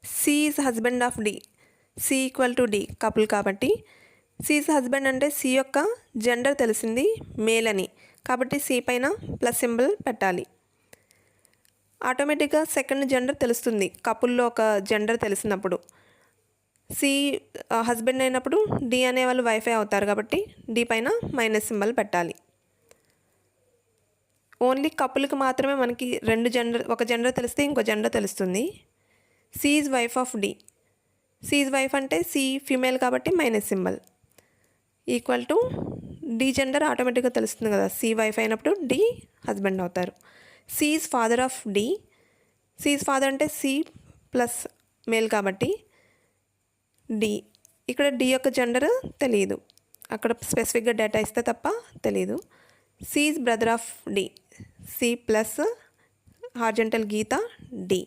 C is husband of D. C equal to D couple కాబట్టి C is husband అంటే C యొక్క gender తెలిసింది male అని, కాబట్టి సి పైన ప్లస్ సింబల్ పెట్టాలి. ఆటోమేటిక్గా సెకండ్ జెండర్ తెలుస్తుంది కపుల్లో ఒక జెండర్ తెలిసినప్పుడు. సి హస్బెండ్ అయినప్పుడు డి అనే వాళ్ళు వైఫై అవుతారు కాబట్టి డి పైన మైనస్ సింబల్ పెట్టాలి. ఓన్లీ కపుల్కి మాత్రమే మనకి ఒక జెండర్ తెలిస్తే ఇంకో జెండర్ తెలుస్తుంది. C is wife of D. C is wife అంటే సి ఫీమేల్ కాబట్టి minus symbol equal to D gender ఆటోమేటిక్గా తెలుస్తుంది కదా, సి వైఫ్ అయినప్పుడు డి హస్బెండ్ అవుతారు. C is father of D. C is father అంటే సి ప్లస్ మేల్ కాబట్టి D. ఇక్కడ డి యొక్క జెండర్ తెలియదు, అక్కడ స్పెసిఫిక్గా డేటా ఇస్తే తప్ప తెలియదు. C is brother of D. C plus horizontal గీత డి.